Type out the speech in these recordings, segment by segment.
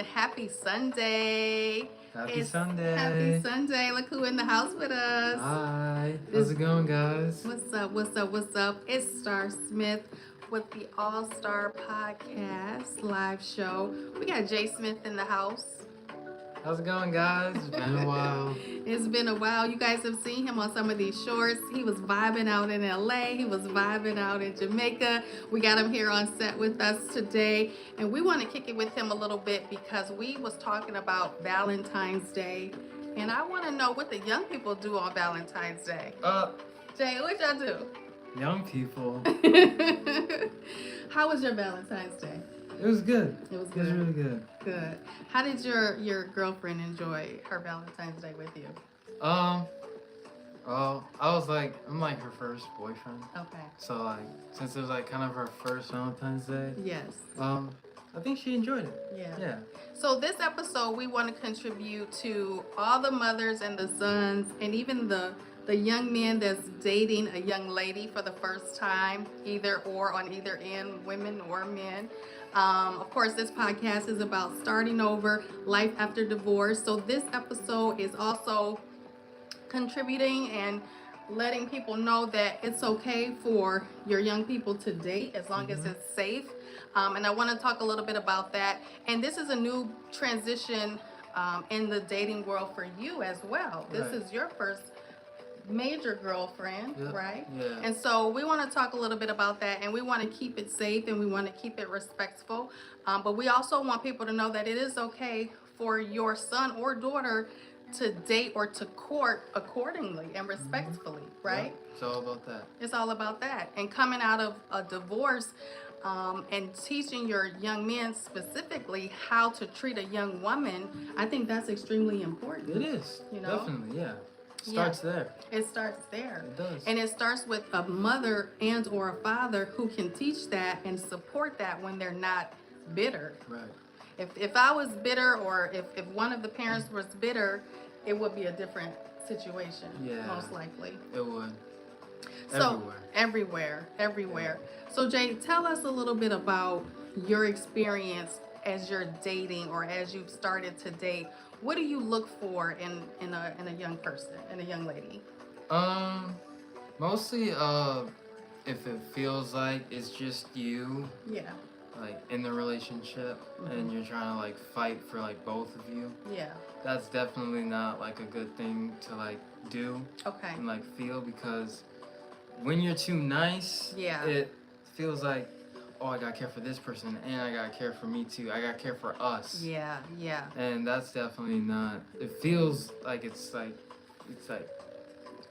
Happy Sunday. Happy Sunday. Happy Sunday. Look who in the house with us. Hi. How's it going, guys? What's up? What's up? What's up? It's Star Smith with the All Star Podcast live show. We got Jay Smith in the house. How's it going, guys? It's been a while. It's been a while. You guys have seen him on some of these shorts. He was vibing out in LA. He was vibing out in Jamaica. We got him here on set with us today. And we want to kick it with him a little bit because we was talking about Valentine's Day. And I want to know what the young people do on Valentine's Day. Jay, what y'all do? Young people. How was your Valentine's Day? It was good. It was It good. was really good. Good. How did your girlfriend enjoy her Valentine's Day with you? Well, I'm like her first boyfriend. Okay. So since it was kind of her first Valentine's Day, Yes. I think she enjoyed it. Yeah. Yeah. So this episode, we want to contribute to all the mothers and the sons, and even the young man that's dating a young lady for the first time, either or on either end, women or men. Of course, this podcast is about starting over, life after divorce. So this episode is also contributing and letting people know that it's okay for your young people to date as long as it's safe. And I want to talk a little bit about that. And this is a new transition in the dating world for you as well. This Right. is your first major girlfriend, Yep. right? Yeah. And so we want to talk a little bit about that, and we want to keep it safe and we want to keep it respectful. But we also want people to know that it is okay for your son or daughter to date or to court accordingly and respectfully, right? Yep. It's all about that. It's all about that. And coming out of a divorce and teaching your young men specifically how to treat a young woman, I think that's extremely important. It is. You know? Definitely, yeah. Starts there. It starts there. It does. And it starts with a mother and or a father who can teach that and support that when they're not bitter. Right. If I was bitter, or if one of the parents was bitter, it would be a different situation, Yeah. most likely. It would. So everywhere. So Jay, tell us a little bit about your experience as you're dating or as you've started to date. What do you look for in a young person, in a young lady? Mostly if it feels like it's just you Yeah. in the relationship and you're trying to fight for both of you, Yeah. that's definitely not a good thing to do Okay. and feel, because when you're too nice, Yeah. it feels like, oh, I gotta care for this person and I gotta care for me too, I gotta care for us. Yeah. Yeah. And that's definitely not, it feels like it's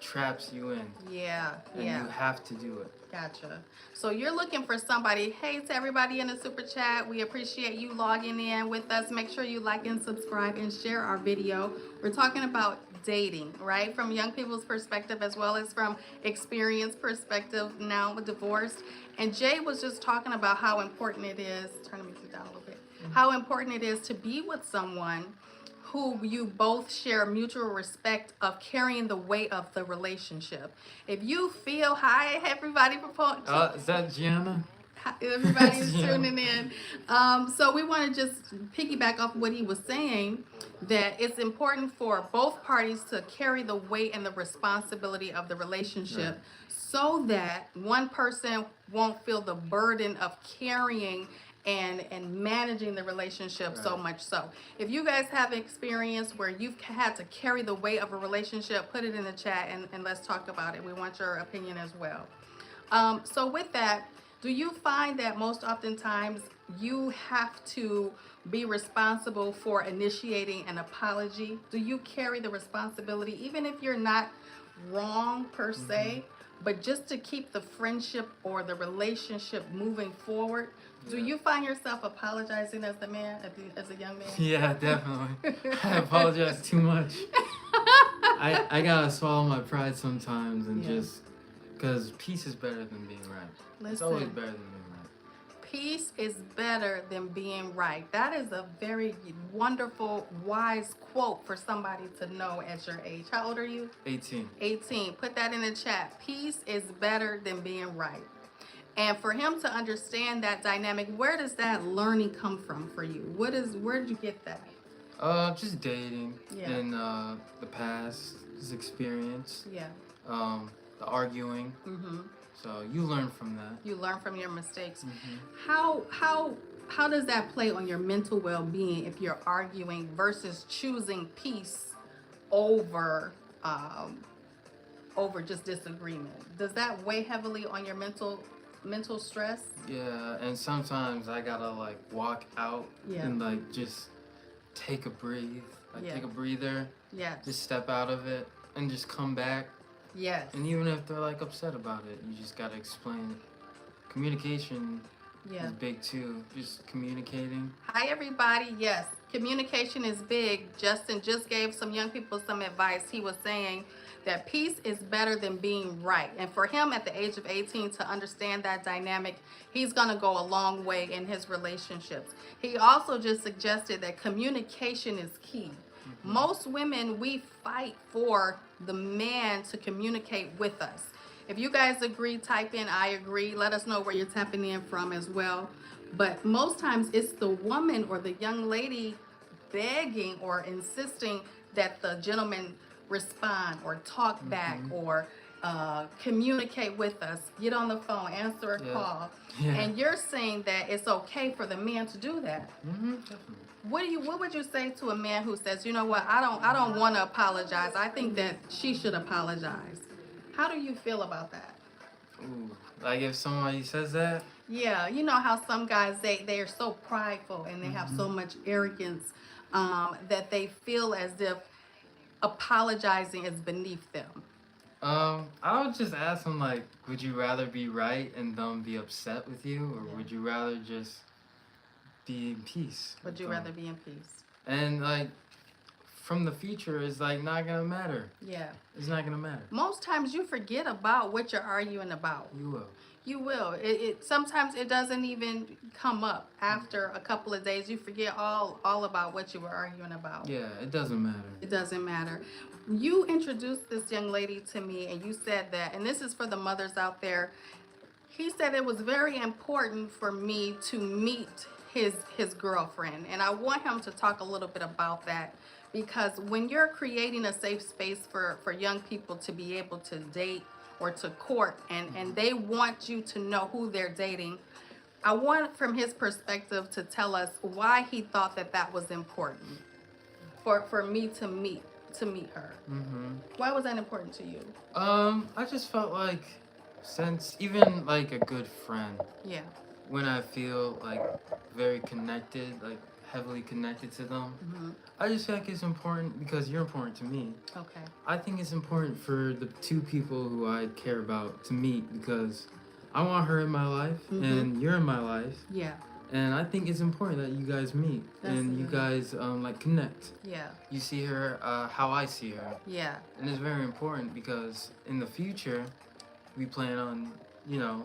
traps you in, Yeah. and Yeah. you have to do it. Gotcha. So you're looking for somebody. Hey, to everybody in the super chat, we appreciate you logging in with us. Make sure you like and subscribe and share our video. We're talking about dating, right? From young people's perspective as well as from experience perspective, now with divorce. And Jay was just talking about how important it is, turn the music down a little bit, how important it is to be with someone who you both share mutual respect of carrying the weight of the relationship. If you feel, hi everybody, Is that Gianna? everybody's Yeah. tuning in. So we want to just piggyback off what he was saying, that it's important for both parties to carry the weight and the responsibility of the relationship, Right. so that one person won't feel the burden of carrying and managing the relationship so Right. much. So if you guys have experience where you've had to carry the weight of a relationship, put it in the chat and let's talk about it. We want your opinion as well. So with that, do you find that most oftentimes you have to be responsible for initiating an apology? Do you carry the responsibility, even if you're not wrong per se, but just to keep the friendship or the relationship moving forward? Do Yeah. you find yourself apologizing as the man, as a young man? Yeah, definitely. I apologize too much. I gotta swallow my pride sometimes and Yeah. just, because peace is better than being right. It's always Listen. better than being right. Peace is better than being right. That is a very wonderful, wise quote for somebody to know at your age. How old are you? 18. 18. Put that in the chat. Peace is better than being right. And for him to understand that dynamic, where does that learning come from for you? Where did you get that? Just dating Yeah. and the past, just experience, Yeah. the arguing. Mm-hmm. So you learn from that. You learn from your mistakes. Mm-hmm. How does that play on your mental well-being if you're arguing versus choosing peace over um, over just disagreement? Does that weigh heavily on your mental stress? Yeah, and sometimes I gotta like walk out Yeah. and like just take a breathe, like Yeah. take a breather, Yes. just step out of it and just come back. Yes. And even if they're like upset about it, you just gotta explain it. Communication Yeah. is big too. Just communicating. Hi, everybody. Yes, communication is big. Justin just gave some young people some advice. He was saying that peace is better than being right. And for him at the age of 18 to understand that dynamic, he's going to go a long way in his relationships. He also just suggested that communication is key. Most women, we fight for the man to communicate with us. If you guys agree, type in I agree. Let us know where you're tapping in from as well. But most times it's the woman or the young lady begging or insisting that the gentleman respond or talk back or communicate with us, get on the phone, answer a Yeah. call. Yeah. And you're saying that it's okay for the man to do that. Definitely. What would you say to a man who says, you know what, I don't want to apologize. I think that she should apologize. How do you feel about that? Ooh, like if somebody says that. Yeah, you know how some guys they are so prideful and they have so much arrogance that they feel as if apologizing is beneath them. I would just ask them like, would you rather be right and them be upset with you, or Yeah. would you rather just be in peace? Would with you them? rather be in peace? And like, from the future is like not gonna matter. Yeah. It's not gonna matter. Most times you forget about what you're arguing about. You will. You will. It sometimes it doesn't even come up after a couple of days. You forget all about what you were arguing about. Yeah, it doesn't matter. It doesn't matter. You introduced this young lady to me and you said that, and this is for the mothers out there. He said it was very important for me to meet his girlfriend. And I want him to talk a little bit about that, because when you're creating a safe space for young people to be able to date or to court, and they want you to know who they're dating, I want from his perspective to tell us why he thought that that was important for me to meet her. Why was that important to you? I just felt like, since even like a good friend, Yeah. when I feel like very connected, like heavily connected to them, Mm-hmm. I just feel like it's important because you're important to me. Okay. I think it's important for the two people who I care about to meet, because I want her in my life and you're in my life, Yeah. and I think it's important that you guys meet and you guys like connect. Yeah. You see her how I see her, Yeah. and it's very important because in the future we plan on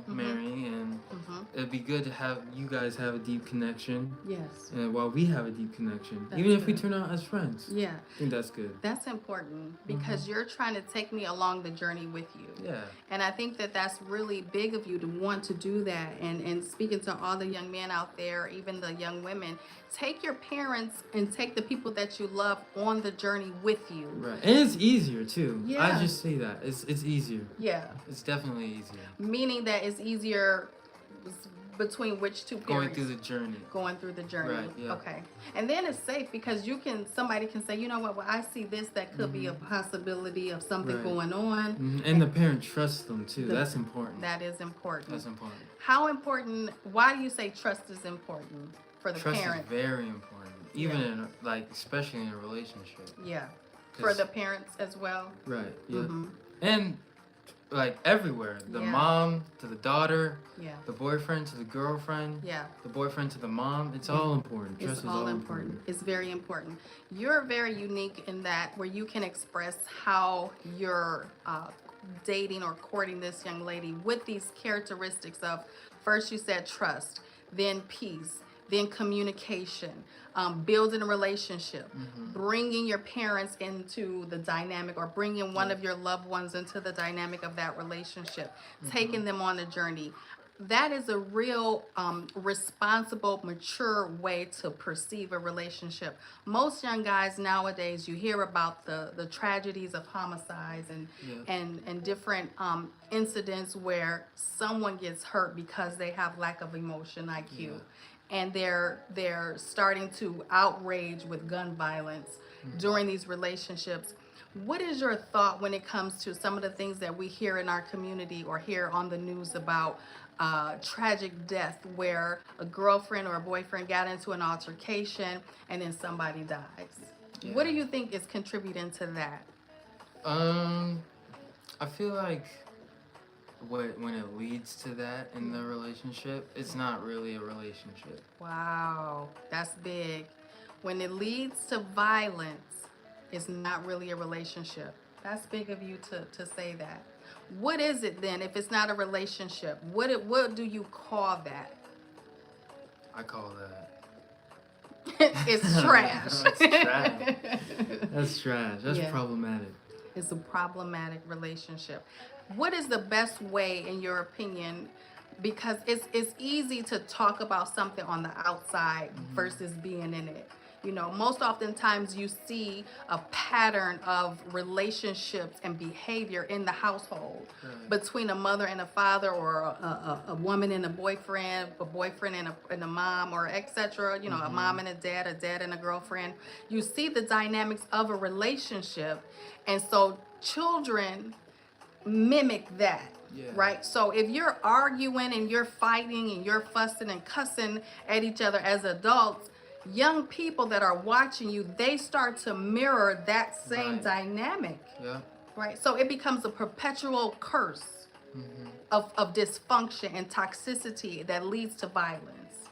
marrying, and Mm-hmm. it'd be good to have you guys have a deep connection, Yes. and while we have a deep connection, That's even if we good. turn out as friends. Yeah. I think that's good. That's important because you're trying to take me along the journey with you. Yeah. And I think that that's really big of you to want to do that. And speaking to all the young men out there, even the young women, take your parents and take the people that you love on the journey with you. Right. And it's easier too. Yeah. I just say that. It's easier. Yeah. It's definitely easier. Meaning that it's easier between which two Going parents? through the journey. Going through the journey. Right, yeah. Okay. And then it's safe because somebody can say, you know what, well, I see this, that could be a possibility of something Right. going on. And the parent trusts them too. The- That's important. That is important. That's important. How important, why do you say trust is important for the Trust parent? is very important. Even Yeah. in like, especially in a relationship. Yeah. For 'Cause- the parents as well. Right. Yeah. Mhm. And like everywhere, the Yeah. mom to the daughter, Yeah. the boyfriend to the girlfriend, Yeah. the boyfriend to the mom. It's all important. Trust It's is all important. It's very important. You're very unique in that where you can express how you're dating or courting this young lady with these characteristics of, first you said trust, then peace, then communication, building a relationship, bringing your parents into the dynamic or bringing one of your loved ones into the dynamic of that relationship, taking them on the journey. that is a real responsible, mature way to perceive a relationship. Most young guys nowadays, you hear about the tragedies of homicides and Yeah. and different incidents where someone gets hurt because they have lack of emotion IQ, Yeah. and they're starting to outrage with gun violence during these relationships. What is your thought when it comes to some of the things that we hear in our community or hear on the news about tragic death where a girlfriend or a boyfriend got into an altercation and then somebody dies? What do Yeah. you think is contributing to that? Um, I feel like when it leads to that in the relationship, it's not really a relationship. Wow, that's big. When it leads to violence, it's not really a relationship. That's big of you to say that. What is it then if it's not a relationship? What do you call that? I call that. It's trash. That's trash. That's trash. That's Yeah. problematic. It's a problematic relationship. What is the best way, in your opinion? Because it's easy to talk about something on the outside versus being in it. You know, most oftentimes you see a pattern of relationships and behavior in the household Right. between a mother and a father, or a woman and a boyfriend and a mom, or etc. You know, a mom and a dad and a girlfriend. You see the dynamics of a relationship, and so children mimic that. Yeah. Right? So if you're arguing and you're fighting and you're fussing and cussing at each other as adults, young people that are watching you, they start to mirror that same Right. dynamic. Yeah. Right? So it becomes a perpetual curse of dysfunction and toxicity that leads to violence.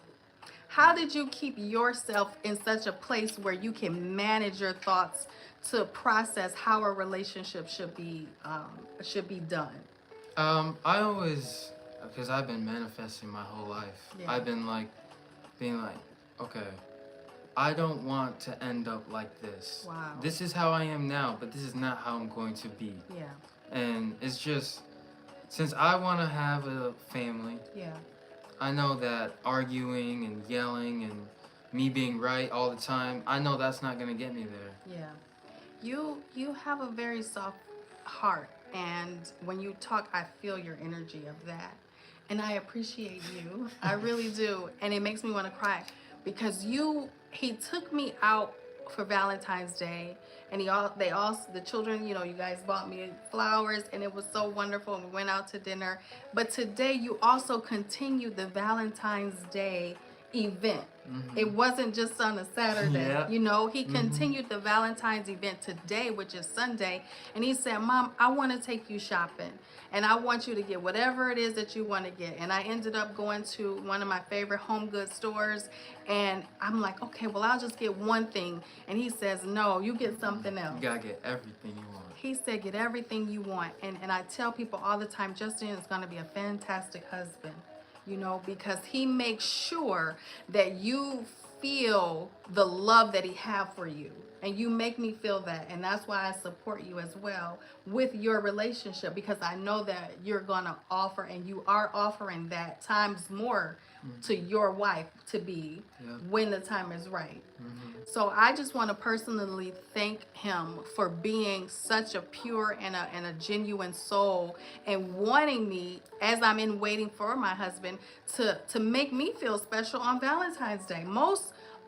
How did you keep yourself in such a place where you can manage your thoughts to process how a relationship should be done? I always, because I've been manifesting my whole life. Yeah. I've been like, being like, okay, I don't want to end up like this. Wow. This is how I am now, but this is not how I'm going to be. Yeah. And it's just, since I want to have a family, Yeah. I know that arguing and yelling and me being right all the time, I know that's not going to get me there. Yeah. You have a very soft heart, and when you talk I feel your energy of that. And I appreciate you. I really do. And it makes me want to cry because he took me out for Valentine's Day, and the children, you know, you guys bought me flowers and it was so wonderful, and we went out to dinner. But today you also continued the Valentine's Day event. It wasn't just on a Saturday. Yeah. You know, he continued the Valentine's event today, which is Sunday, and he said, "Mom, I want to take you shopping, and I want you to get whatever it is that you want to get." And I ended up going to one of my favorite home goods stores, and I'm like, "Okay, well, I'll just get one thing." And he says, "No, you get something else." You got to get everything you want. He said, "Get everything you want." And I tell people all the time, Justin is going to be a fantastic husband, you know, because he makes sure that you feel the love that he have for you. And you make me feel that. And that's why I support you as well with your relationship, because I know that you're going to offer, and you are offering that times more to your wife to be when the time is right. So I just want to personally thank him for being such a pure and a genuine soul, and wanting me, as I'm in waiting for my husband, to make me feel special on Valentine's Day.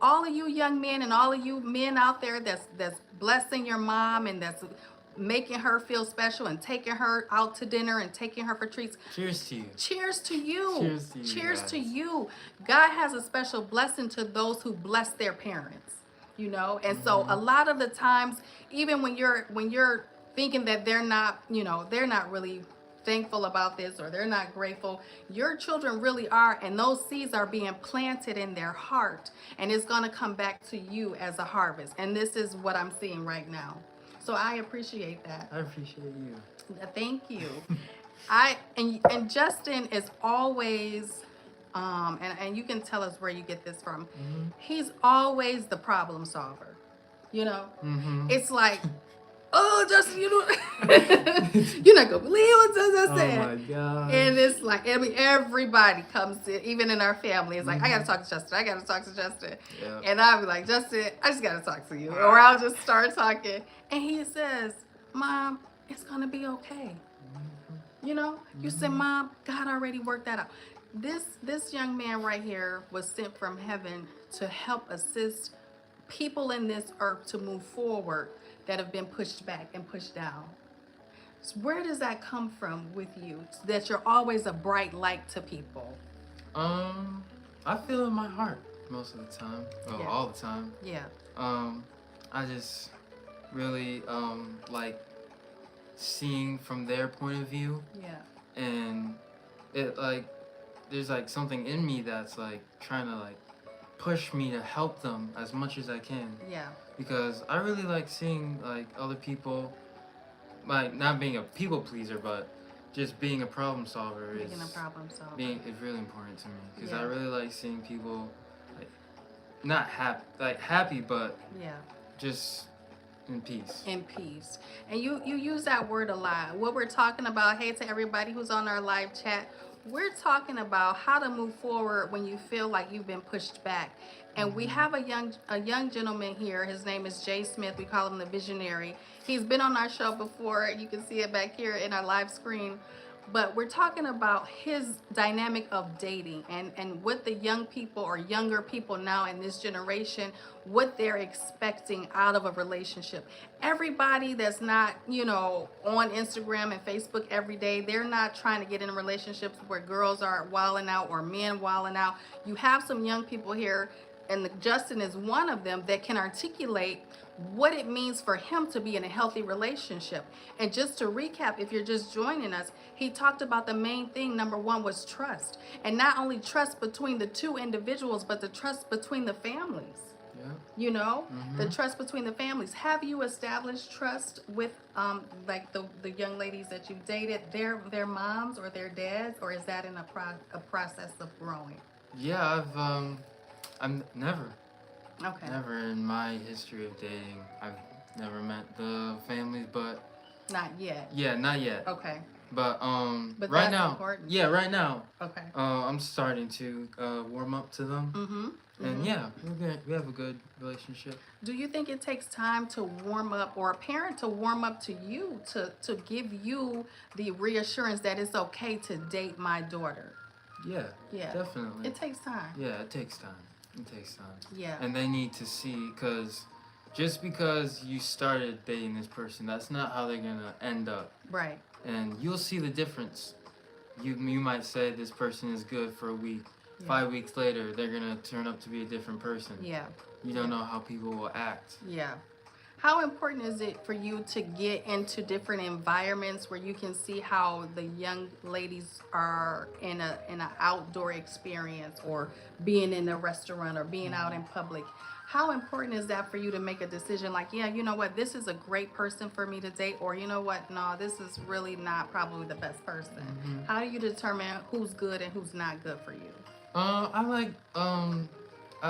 All of you young men and all of you men out there that's blessing your mom and that's making her feel special and taking her out to dinner and taking her for treats. Cheers to you. Cheers to you. Cheers to you, Cheers to guys. you. God has a special blessing to those who bless their parents, you know? And so a lot of the times, even when you're thinking that they're not, you know, they're not really thankful about this, or they're not grateful, your children really are, and those seeds are being planted in their heart, and it's going to come back to you as a harvest. And this is what I'm seeing right now. So I appreciate that. I appreciate you. Thank you. And Justin is always and you can tell us where you get this from. He's always the problem solver. You know? It's like, oh, Justin, you know, you're not gonna believe what Justin Oh said. my gosh. And it's like, I mean, everybody comes in, even in our family. It's like, I gotta Mhm. talk to Justin. I gotta talk to Justin. Yeah. And I'll be like, Justin, I just gotta talk to you. Or I'll just start talking. And he says, Mom, it's gonna be okay. You know, you said, Mhm. Mom, God already worked that out. This young man right here was sent from heaven to help assist people in this earth to move forward that have been pushed back and pushed down. So where does that come from with you? That you're always a bright light to people. Um, I feel in my heart most of the time. Well, Yeah. all the time. Yeah. Um, I just really like seeing from their point of view, Yeah. and it like there's like something in me that's like trying to like push me to help them as much as I can, Yeah. because I really like seeing like other people, like not being a people pleaser, but just being a problem solver Making a problem solver. is really important to me, because I Yeah. really like seeing people like not happy, but Yeah. just in peace. In peace. And you use that word a lot. What we're talking about, hey to everybody who's on our live chat, we're talking about how to move forward when you feel like you've been pushed back. And we have a young gentleman here. His name is Jay Smith. We call him the visionary. He's been on our show before. You can see it back here in our live screen. But we're talking about his dynamic of dating and what the young people or younger people now in this generation, what they're expecting out of a relationship. Everybody that's not, you know, on Instagram and Facebook every day, they're not trying to get in relationships where girls are wilding out or men wilding out. You have some young people here, and Justin is one of them, that can articulate what it means for him to be in a healthy relationship. And just to recap, if you're just joining us, he talked about the main thing. Number one was trust. And not only trust between the two individuals, but the trust between the families. Yeah. You know, the Mhm. trust between the families. Have you established trust with like the young ladies that you've dated, their moms or their dads, or is that in a process of growing? Yeah, I'm never. Okay. Never in my history of dating, I've never met the families, but Not yet. yeah, not yet. Okay. But But right that's now, important. yeah, right now, Okay. I'm starting to warm up to them, Mm-hmm. and yeah, we have a good relationship. Do you think it takes time to warm up, or a parent to warm up to you, to give you the reassurance that it's okay to date my daughter? Yeah, Yeah. definitely. It takes time. Yeah, it takes time. It takes time, Yeah. and they need to see, because just because you started dating this person, that's not how they're gonna end up. Right. And you'll see the difference. You might say this person is good for a week. Yeah. 5 weeks later, they're gonna turn up to be a different person. Yeah. You don't know how people will act. Yeah. How important is it for you to get into different environments where you can see how the young ladies are in an outdoor experience, or being in a restaurant, or being out in public? How important is that for you to make a decision like, yeah, you know what, this is a great person for me to date, or you know what, no, this is really not probably the best person? Mhm. How do you determine who's good and who's not good for you? I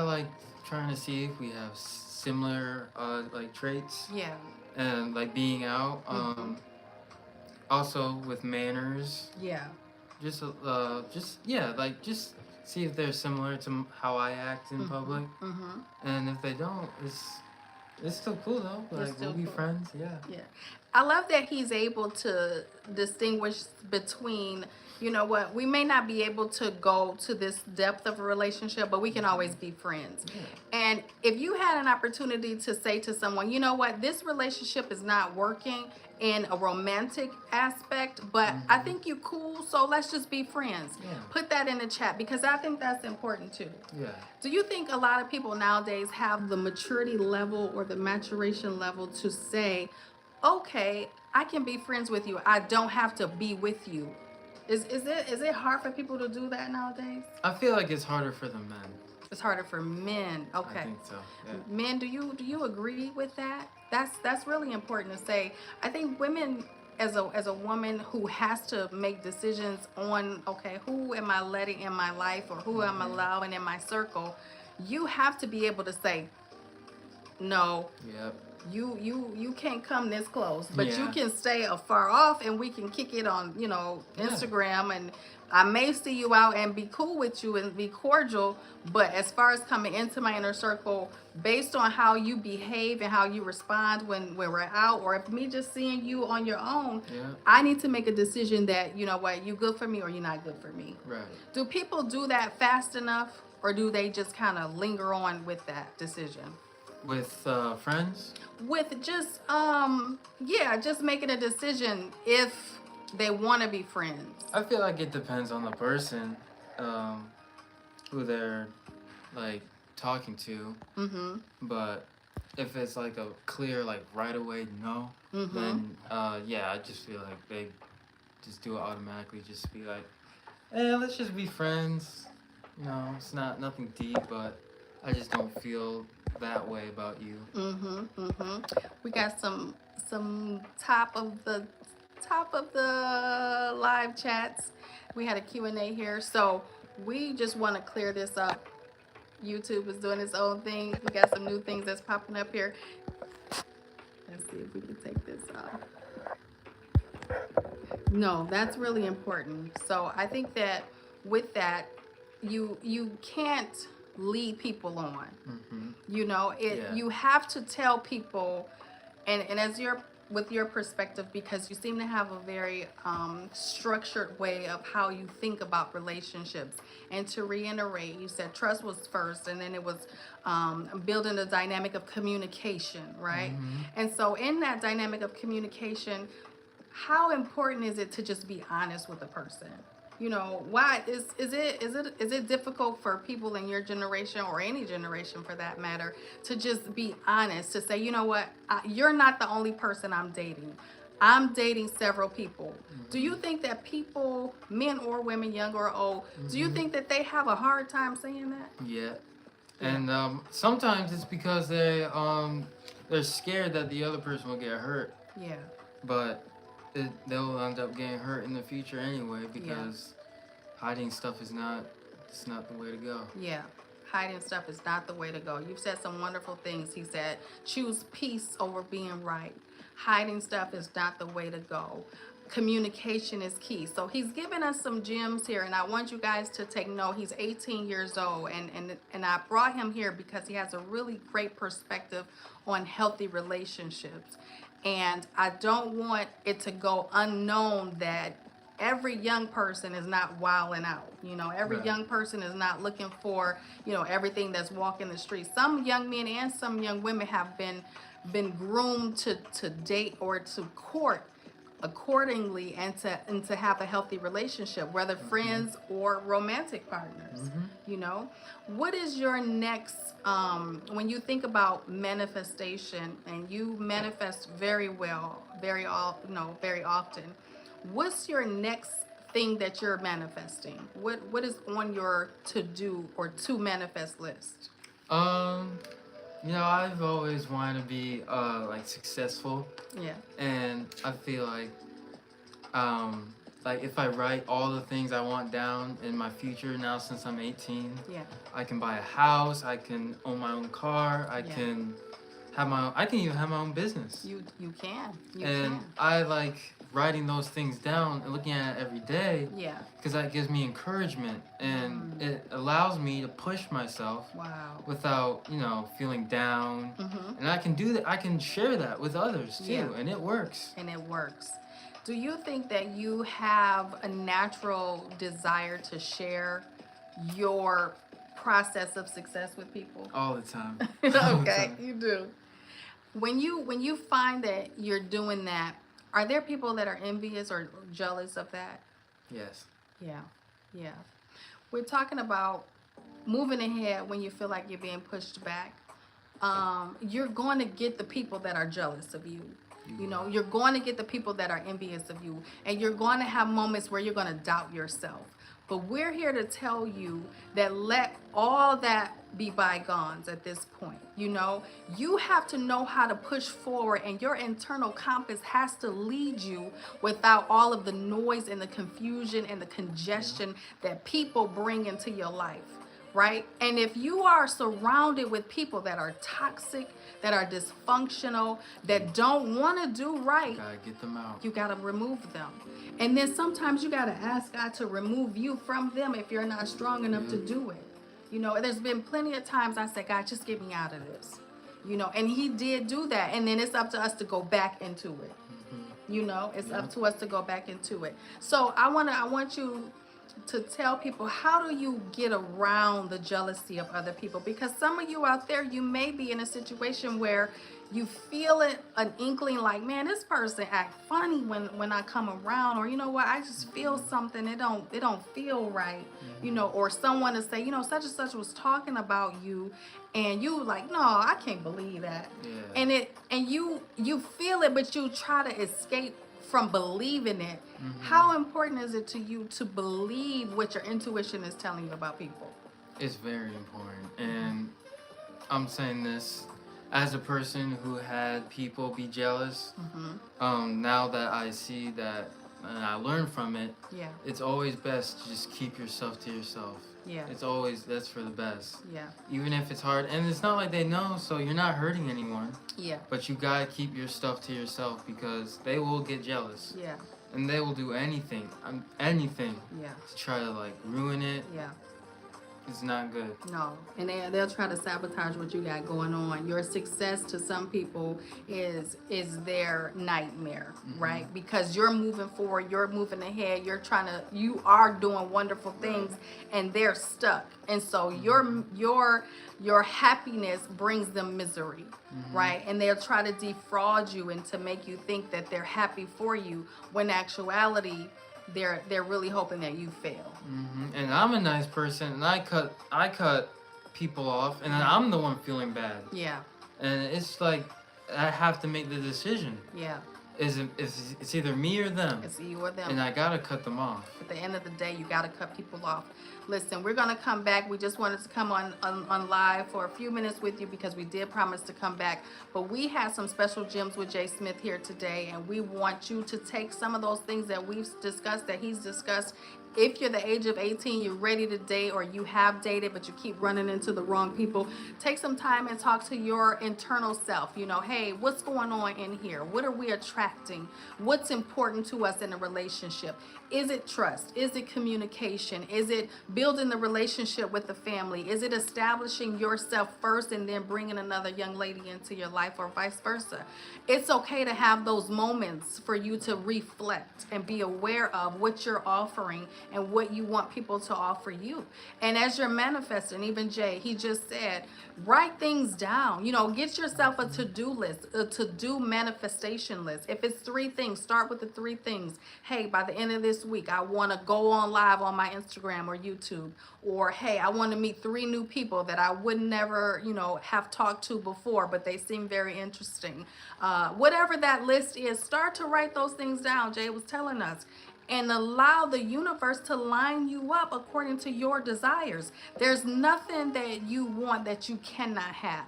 like trying to see if we have similar like traits, Yeah. and like being out. Also with manners. Yeah. Just yeah, like just see if they're similar to how I act in public. Mm-hmm. And if they don't, it's still cool though. Like still we'll be cool. friends. Yeah. Yeah. I love that he's able to distinguish between, you know what, we may not be able to go to this depth of a relationship, but we can always be friends. Yeah. And if you had an opportunity to say to someone, you know what, this relationship is not working in a romantic aspect, but I think you cool, so let's just be friends. Yeah. Put that in the chat, because I think that's important too. Yeah. Do you think a lot of people nowadays have the maturity level or the maturation level to say, okay, I can be friends with you, I don't have to be with you? Is it hard for people to do that nowadays? I feel like it's harder for the men. It's harder for men. Okay. I think so. Yeah. Men, do you agree with that? That's really important to say. I think women, as a woman who has to make decisions on, okay, who am I letting in my life, or who am I allowing in my circle, you have to be able to say no. Yep. You can't come this close, but you Yeah. can stay afar off, and we can kick it on, Yeah. Instagram, and I may see you out and be cool with you and be cordial. But as far as coming into my inner circle, based on how you behave and how you respond when we're out, or if me just seeing you on your own, Yeah. I need to make a decision that, you know what, you good for me or you're not good for me. Right. Do people do that fast enough, or do they just kind of linger on with that decision? With friends. With just yeah, just making a decision if they want to be friends. I feel like it depends on the person, um, who they're like talking to. Mm-hmm. But if it's like a clear like right away no, Mm-hmm. then yeah, I just feel like they just do it automatically. Just be like, let's just be friends. It's not nothing deep, but I just don't feel that way about you. Mm-hmm. Mm-hmm. We got some top of the live chats. We had a Q&A here, so we just want to clear this up. YouTube is doing its own thing. We got some new things that's popping up here. Let's see if we can take this off. No, that's really important. So I think that with that, you can't lead people on. Mm-hmm. Yeah. You have to tell people, and as with your perspective, because you seem to have a very structured way of how you think about relationships. And to reiterate, you said trust was first, and then it was building the dynamic of communication, right? Mm-hmm. And so in that dynamic of communication, how important is it to just be honest with a person? Why is it difficult for people in your generation, or any generation for that matter, to just be honest, to say, you know what, you're not the only person I'm dating. I'm dating several people. Mm-hmm. Do you think that people, men or women, young or old, mm-hmm. do you think that they have a hard time saying that? Yeah. And sometimes it's because they're scared that the other person will get hurt. Yeah. But they'll end up getting hurt in the future anyway, because hiding stuff it's not the way to go. Yeah. Hiding stuff is not the way to go. You've said some wonderful things. He said, choose peace over being right. Hiding stuff is not the way to go. Communication is key. So he's given us some gems here, and I want you guys to take note. He's 18 years old, and I brought him here because he has a really great perspective on healthy relationships. And I don't want it to go unknown that every young person is not wilding out. Every Right. young person is not looking for, everything that's walking the streets. Some young men and some young women have been groomed to date or to court accordingly, and to have a healthy relationship, whether Mm-hmm. friends or romantic partners. Mm-hmm. What is your next, when you think about manifestation, and you manifest very well, very often, what's your next thing that you're manifesting? What is on your to do or to manifest list? I've always wanted to be like successful. Yeah. And I feel like if I write all the things I want down in my future now, since I'm 18, Yeah. I can buy a house, I can own my own car, I can even have my own business. You can. And I like writing those things down and looking at it every day. Yeah. Because that gives me encouragement, and it allows me to push myself. Wow. Without feeling down. Mm-hmm. And I can do that. I can share that with others too, Yeah. and it works. Do you think that you have a natural desire to share your process of success with people? All the time. Okay, you do. When you find that you're doing that, are there people that are envious or jealous of that? Yes. Yeah. We're talking about moving ahead when you feel like you're being pushed back. You're going to get the people that are jealous of you. You're going to get the people that are envious of you, and you're going to have moments where you're going to doubt yourself. But we're here to tell you that let all that be bygones at this point. You have to know how to push forward, and your internal compass has to lead you without all of the noise and the confusion and the congestion that people bring into your life. right? And if you are surrounded with people that are toxic, that are dysfunctional, that don't want to do right, Gotta get them out. you got to remove them. And then sometimes you got to ask God to remove you from them if you're not strong enough to do it. You know, there's been plenty of times I said, God, just get me out of this. You know, and he did do that. And then it's up to us to go back into it. You know, it's up to us to go back into it. So I want you to tell people, how do you get around the jealousy of other people? Because some of you out there, you may be in a situation where you feel it, an inkling like, man, this person act funny when I come around, or you know what, I just feel something, it don't feel right, you know, or someone to say, you know, such and such was talking about you, and you like, no, I can't believe that. Yeah. And you feel it, but you try to escape from believing it. How important is it to you to believe what your intuition is telling you about people? It's very important. And I'm saying this as a person who had people be jealous. Now that I see that and I learn from it, Yeah. it's always best to just keep yourself to yourself. Yeah. It's always, that's for the best. Yeah. Even if it's hard. And it's not like they know, so you're not hurting anyone. Yeah. But you gotta keep your stuff to yourself, because they will get jealous. Yeah. And they will do anything Yeah. to try to like ruin it. Yeah. It's not good. No, and they'll try to sabotage what you got going on. Your success to some people is their nightmare, right? Because you're moving forward, you're moving ahead, you are doing wonderful things, and they're stuck. And so your happiness brings them misery, right? And they'll try to defraud you and to make you think that they're happy for you, when in actuality they're really hoping that you fail. And I'm a nice person, and I cut people off, and I'm the one feeling bad. Yeah. And it's like I have to make the decision. Yeah. It's either me or them. It's you or them. And I gotta cut them off. At the end of the day, you gotta cut people off. Listen, we're gonna come back. We just wanted to come on live for a few minutes with you, because we did promise to come back. But we had some special gems with Jay Smith here today, and we want you to take some of those things that we've discussed, that he's discussed. If you're the age of 18, you're ready to date, or you have dated but you keep running into the wrong people, take some time and talk to your internal self. You know, hey, what's going on in here? What are we attracting? What's important to us in a relationship? Is it trust? Is it communication? Is it building the relationship with the family? Is it establishing yourself first and then bringing another young lady into your life, or vice versa? It's okay to have those moments for you to reflect and be aware of what you're offering and what you want people to offer you. And as you're manifesting, even Jay, he just said, write things down. You know, get yourself a to-do list, a to-do manifestation list. If it's 3 things, start with the 3 things. Hey, by the end of this week, I want to go on live on my Instagram or YouTube. Or, hey, I want to meet 3 new people that I would never, you know, have talked to before, but they seem very interesting. Whatever that list is, start to write those things down. Jay was telling us. And allow the universe to line you up according to your desires. There's nothing that you want that you cannot have.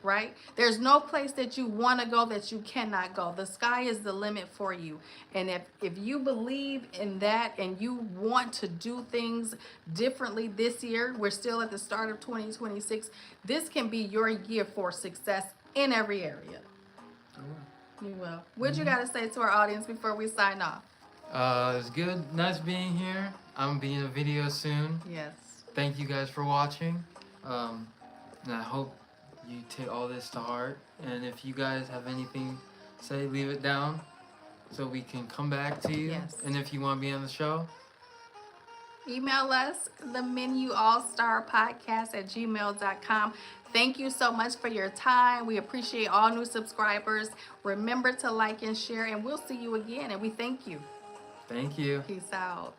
Right? There's no place that you want to go that you cannot go. The sky is the limit for you. And if you believe in that and you want to do things differently this year, we're still at the start of 2026, this can be your year for success in every area. You will. What you got to say to our audience before we sign off? It's good. Nice being here. I'm gonna be in a video soon. Yes. Thank you guys for watching. And I hope you take all this to heart. And if you guys have anything to say, leave it down so we can come back to you. Yes. And if you want to be on the show, email us, themenuallstarpodcast@gmail.com. Thank you so much for your time. We appreciate all new subscribers. Remember to like and share, and we'll see you again. And we thank you. thank you. Peace out.